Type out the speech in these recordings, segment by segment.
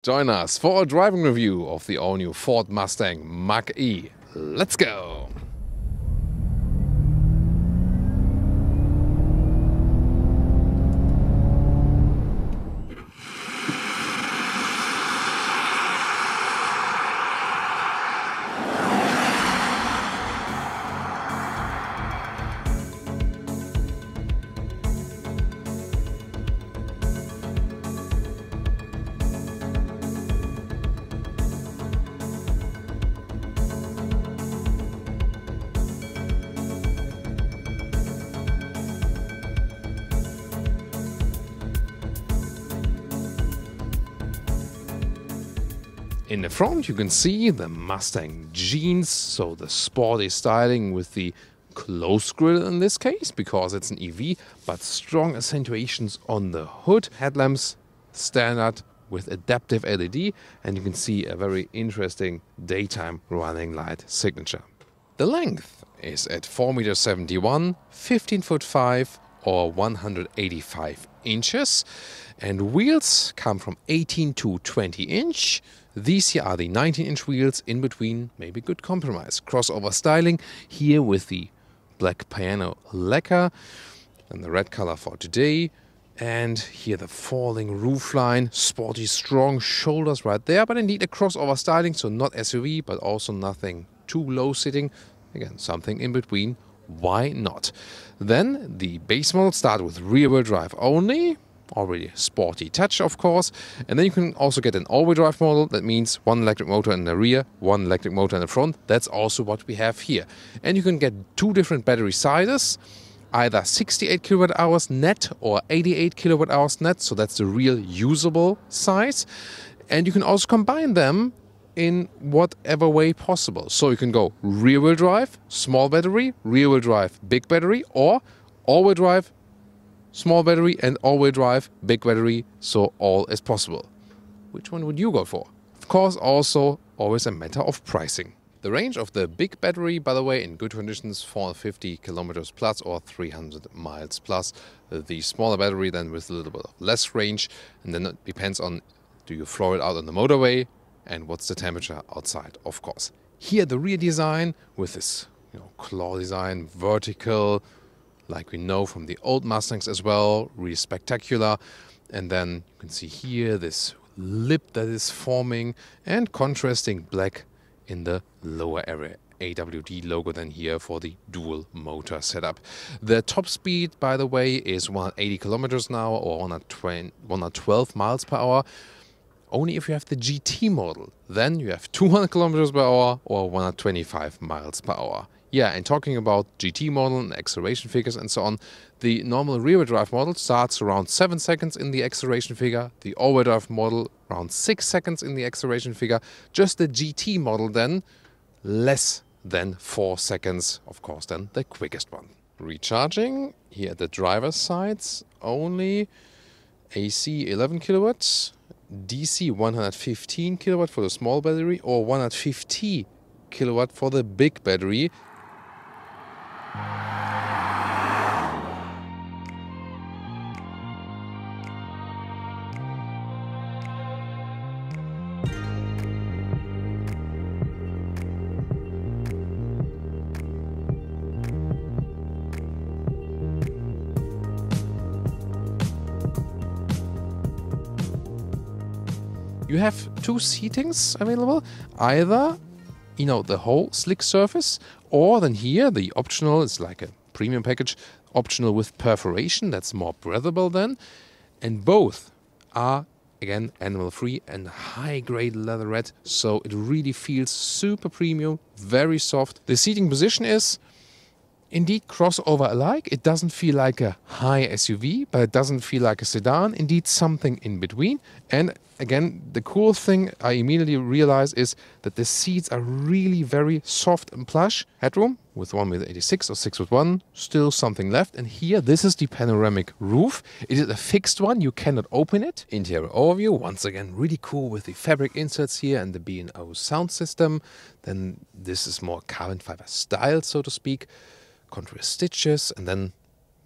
Join us for a driving review of the all-new Ford Mustang Mach-E. Let's go! In the front you can see the Mustang jeans, so the sporty styling with the closed grille in this case, because it's an EV, but strong accentuations on the hood. Headlamps standard with adaptive LED, and you can see a very interesting daytime running light signature. The length is at 4.71 m, 15'5" or 185 inches, and wheels come from 18 to 20 inch. These here are the 19-inch wheels, in between maybe good compromise. Crossover styling here with the black piano lacquer and the red color for today. And here the falling roofline, sporty strong shoulders right there, but indeed a crossover styling, so not SUV but also nothing too low sitting. Again, something in between, why not? Then the base model start with rear-wheel drive only. Already sporty touch, of course. And then you can also get an all-wheel drive model. That means one electric motor in the rear, one electric motor in the front. That's also what we have here. And you can get two different battery sizes, either 68 kilowatt hours net or 88 kilowatt hours net. So that's the real usable size. And you can also combine them in whatever way possible. So you can go rear-wheel drive, small battery, rear-wheel drive, big battery, or all-wheel drive, small battery, and all-wheel drive, big battery, so all is possible. Which one would you go for? Of course, also always a matter of pricing. The range of the big battery, by the way, in good conditions, 450 kilometers plus or 300 miles plus. The smaller battery then with a little bit of less range, and then it depends on, do you floor it out on the motorway and what's the temperature outside, of course. Here the rear design with this claw design, vertical, like we know from the old Mustangs as well, really spectacular. And then you can see here this lip that is forming and contrasting black in the lower area. AWD logo then here for the dual motor setup. The top speed, by the way, is 180 kilometers now or 112 miles per hour. Only if you have the GT model. Then you have 200 kilometers per hour or 125 miles per hour. Yeah, and talking about GT model and acceleration figures and so on, the normal rear-wheel drive model starts around 7 seconds in the acceleration figure, the all-wheel drive model around 6 seconds in the acceleration figure, just the GT model then less than 4 seconds, of course then the quickest one. Recharging, here at the driver's sides only, AC 11 kilowatts, DC 115 kilowatt for the small battery or 150 kilowatt for the big battery. You have two seatings available, either the whole slick surface, or then here the optional is like a premium package, optional with perforation, that's more breathable then. And both are again animal free and high grade leatherette, so it really feels super premium, very soft. The seating position is indeed crossover alike. It doesn't feel like a high SUV, but it doesn't feel like a sedan. Indeed, something in between. And again, the cool thing I immediately realized is that the seats are really very soft and plush. Headroom with 1.86 m or 6'1", still something left. And here, this is the panoramic roof. It is a fixed one, you cannot open it. Interior overview, once again, really cool with the fabric inserts here and the B&O sound system. Then this is more carbon fiber style, so to speak. Contrast stitches, and then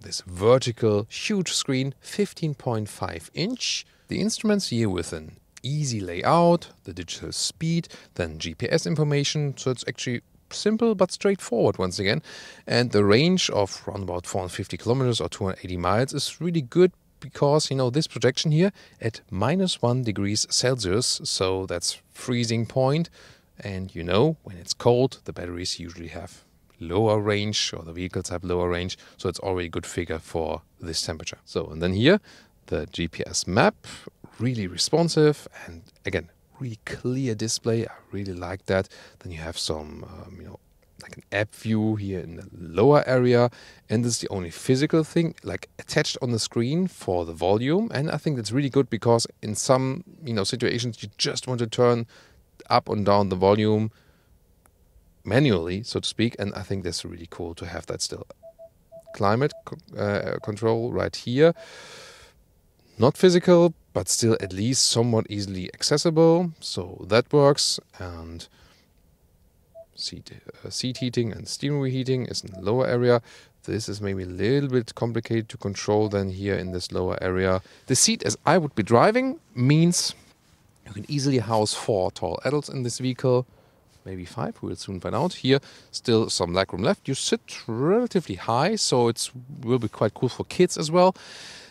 this vertical huge screen, 15.5 inch. The instruments here with an easy layout, the digital speed, then GPS information. So it's actually simple but straightforward once again. And the range of around about 450 kilometers or 280 miles is really good because, you know, this projection here at -1 degrees Celsius, so that's freezing point. And you know, when it's cold, the batteries usually have lower range, or the vehicles have lower range, so it's already a good figure for this temperature. So, and then here, the GPS map, really responsive, and again, really clear display. I really like that. Then you have some, you know, like an app view here in the lower area, and this is the only physical thing, like attached on the screen for the volume. And I think that's really good because in some, you know, situations you just want to turn up and down the volume manually, so to speak, and I think that's really cool to have that still. Climate control right here, not physical, but still at least somewhat easily accessible, so that works. And seat heating and steering wheel heating is in the lower area. This is maybe a little bit complicated to control than here in this lower area. The seat, as I would be driving, means you can easily house 4 tall adults in this vehicle, maybe 5, we'll soon find out. Here, still some legroom left. You sit relatively high, so it will be quite cool for kids as well.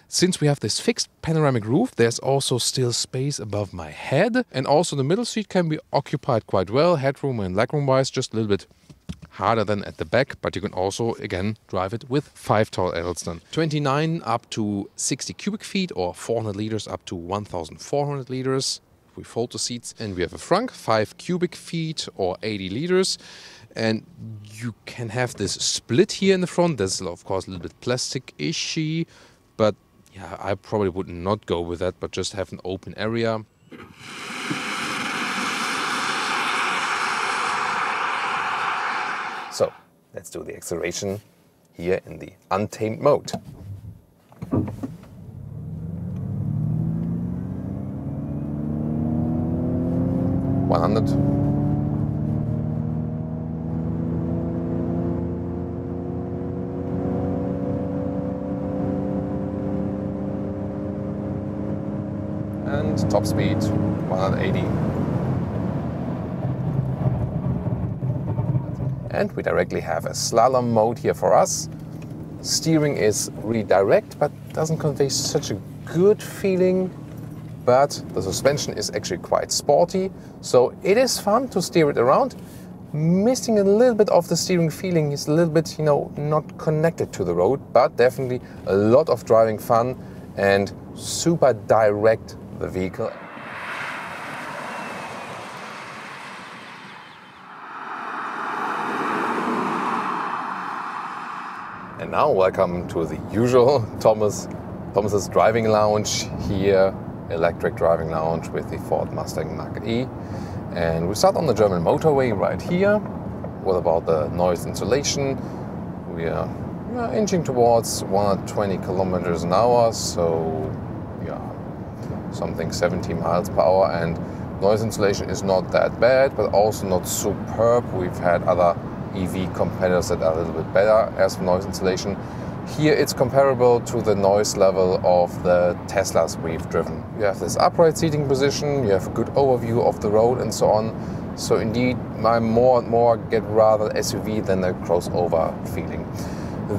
Since we have this fixed panoramic roof, there's also still space above my head. And also the middle seat can be occupied quite well, headroom and legroom wise, just a little bit harder than at the back, but you can also, again, drive it with 5 tall adults then. 29 up to 60 cubic feet or 400 liters up to 1,400 liters. We fold the seats, and we have a frunk, 5 cubic feet or 80 liters. And you can have this split here in the front. That's, of course, a little bit plastic-ishy, but yeah, I probably would not go with that, but just have an open area. So, let's do the acceleration here in the untamed mode. 100. And top speed 180. And we directly have a slalom mode here for us. Steering is really direct, but doesn't convey such a good feeling. But the suspension is actually quite sporty, so it is fun to steer it around. Missing a little bit of the steering feeling, is a little bit, you know, not connected to the road, but definitely a lot of driving fun and super direct, the vehicle. And now welcome to the usual Thomas's driving lounge here. Electric driving lounge with the Ford Mustang Mach-E. And we start on the German motorway right here. What about the noise insulation? We are inching towards 120 kilometers an hour, so yeah, something 70 miles per hour. And noise insulation is not that bad, but also not superb. We've had other EV competitors that are a little bit better as for noise insulation. Here it's comparable to the noise level of the Teslas we've driven. You have this upright seating position, you have a good overview of the road and so on. So indeed, I more and more get rather SUV than a crossover feeling.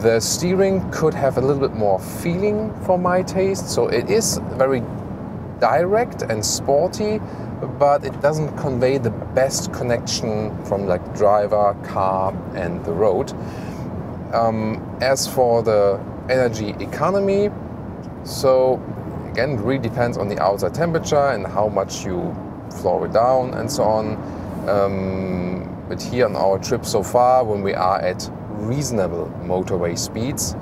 The steering could have a little bit more feeling for my taste. So it is very direct and sporty, but it doesn't convey the best connection from like driver, car and the road. As for the energy economy, so again, it really depends on the outside temperature and how much you floor it down and so on. But here on our trip so far, when we are at reasonable motorway speeds,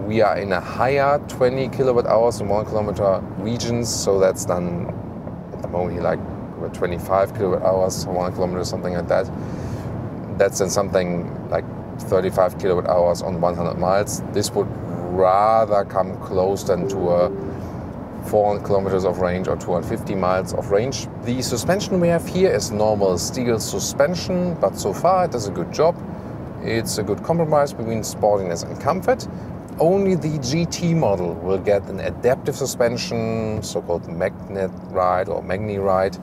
we are in a higher 20 kilowatt hours in 1 kilometer regions. So that's done at the moment like 25 kilowatt hours, 1 kilometer, something like that. That's then something like 35 kilowatt hours on 100 miles. This would rather come close than to a 400 kilometers of range or 250 miles of range. The suspension we have here is normal steel suspension, but so far it does a good job. It's a good compromise between sportiness and comfort. Only the GT model will get an adaptive suspension, so-called magnet ride or magni ride,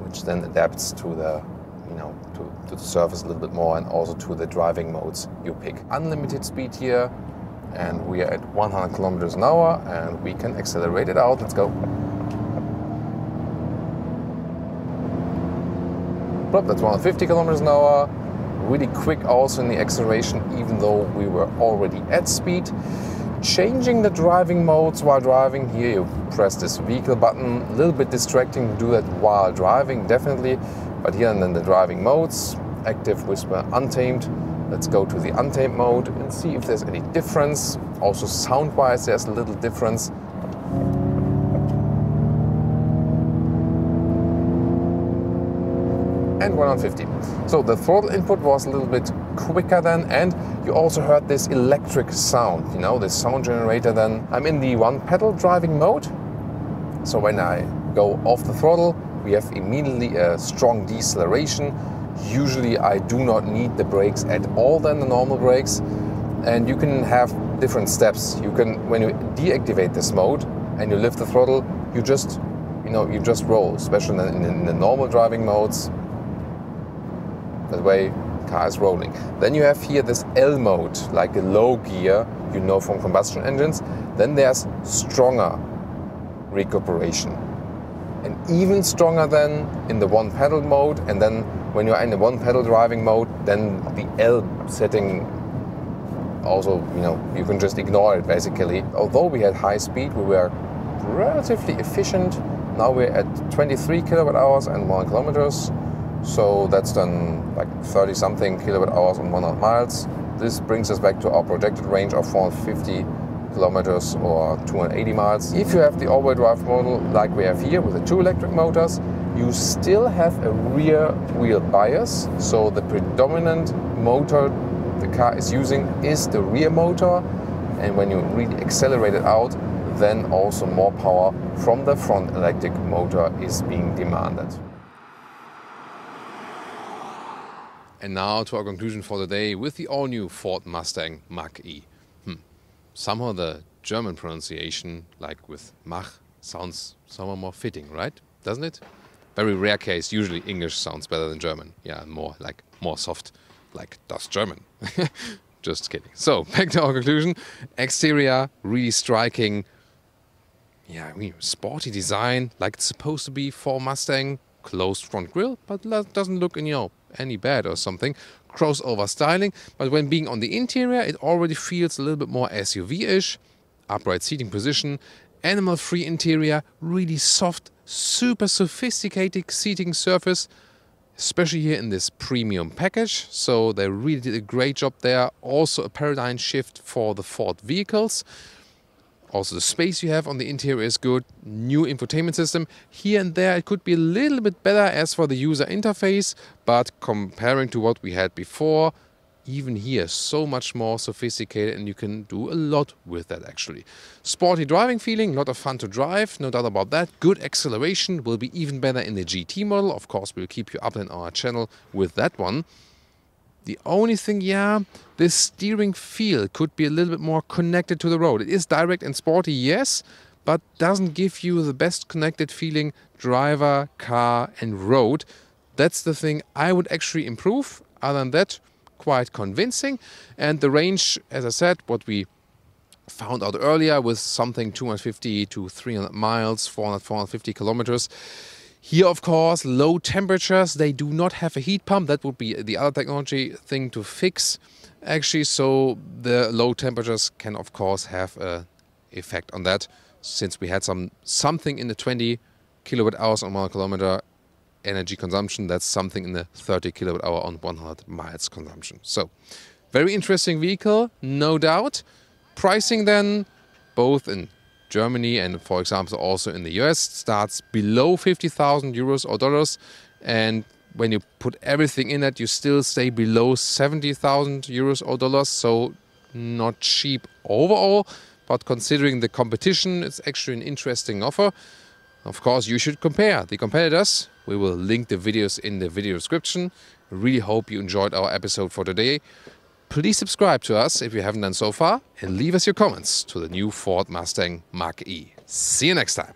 which then adapts to the, to the surface a little bit more and also to the driving modes you pick. Unlimited speed here, and we are at 100 kilometers an hour, and we can accelerate it out. Let's go. Plop, that's 150 kilometers an hour. Really quick also in the acceleration, even though we were already at speed. Changing the driving modes while driving. Here you press this vehicle button. A little bit distracting to do that while driving, definitely. But here and then the driving modes, active, whisper, untamed. Let's go to the untamed mode and see if there's any difference. Also sound-wise, there's a little difference. And 150. So the throttle input was a little bit quicker then, and you also heard this electric sound, this sound generator then. I'm in the one pedal driving mode. So when I go off the throttle, we have immediately a strong deceleration. Usually I do not need the brakes at all than the normal brakes. And you can have different steps. You can, when you deactivate this mode and you lift the throttle, you just roll, especially in the normal driving modes. That way, car is rolling. Then you have here this L mode, like a low gear, from combustion engines. Then there's stronger recuperation. And even stronger than in the one pedal mode. And then when you're in the one pedal driving mode, then the L setting also, you can just ignore it basically. Although we had high speed, we were relatively efficient. Now we're at 23 kilowatt hours and 1 kilometers. So that's done like 30 something kilowatt hours on 100 miles. This brings us back to our projected range of 450 kilometers or 280 miles. If you have the all-wheel drive model like we have here with the 2 electric motors, you still have a rear wheel bias. So the predominant motor the car is using is the rear motor. And when you really accelerate it out, then also more power from the front electric motor is being demanded. And now to our conclusion for the day with the all-new Ford Mustang Mach-E. Somehow the German pronunciation, like with Mach, sounds somewhat more fitting, right? Doesn't it? Very rare case. Usually English sounds better than German. Yeah, more soft, like das German. Just kidding. So back to our conclusion. Exterior really striking. Yeah, sporty design, like it's supposed to be for Mustang. Closed front grille, but doesn't look any bad or something. Crossover styling, but when being on the interior, it already feels a little bit more SUV-ish. Upright seating position, animal-free interior, really soft, super sophisticated seating surface, especially here in this premium package. So they really did a great job there. Also a paradigm shift for the Ford vehicles. Also the space you have on the interior is good. New infotainment system. Here and there it could be a little bit better as for the user interface, but comparing to what we had before, even here so much more sophisticated, and you can do a lot with that actually. Sporty driving feeling, a lot of fun to drive, no doubt about that. Good acceleration, will be even better in the GT model. Of course, we'll keep you up in our channel with that one. The only thing, this steering feel could be a little bit more connected to the road. It is direct and sporty, yes, but doesn't give you the best connected feeling driver, car and road. That's the thing I would actually improve. Other than that, quite convincing. And the range, as I said, what we found out earlier with something 250 to 300 miles, 400, 450 kilometers. Here, of course, low temperatures. They do not have a heat pump. That would be the other technology thing to fix, actually. So the low temperatures can, of course, have an effect on that. Since we had something in the 20 kilowatt hours on 1 kilometer energy consumption, that's something in the 30 kilowatt hour on 100 miles consumption. So very interesting vehicle, no doubt. Pricing then, both in Germany and, for example, also in the US, starts below 50,000 euros or dollars. And when you put everything in it, you still stay below 70,000 euros or dollars. So not cheap overall, but considering the competition, it's actually an interesting offer. Of course, you should compare the competitors. We will link the videos in the video description. Really hope you enjoyed our episode for today. Please subscribe to us if you haven't done so far, and leave us your comments to the new Ford Mustang Mach-E. See you next time.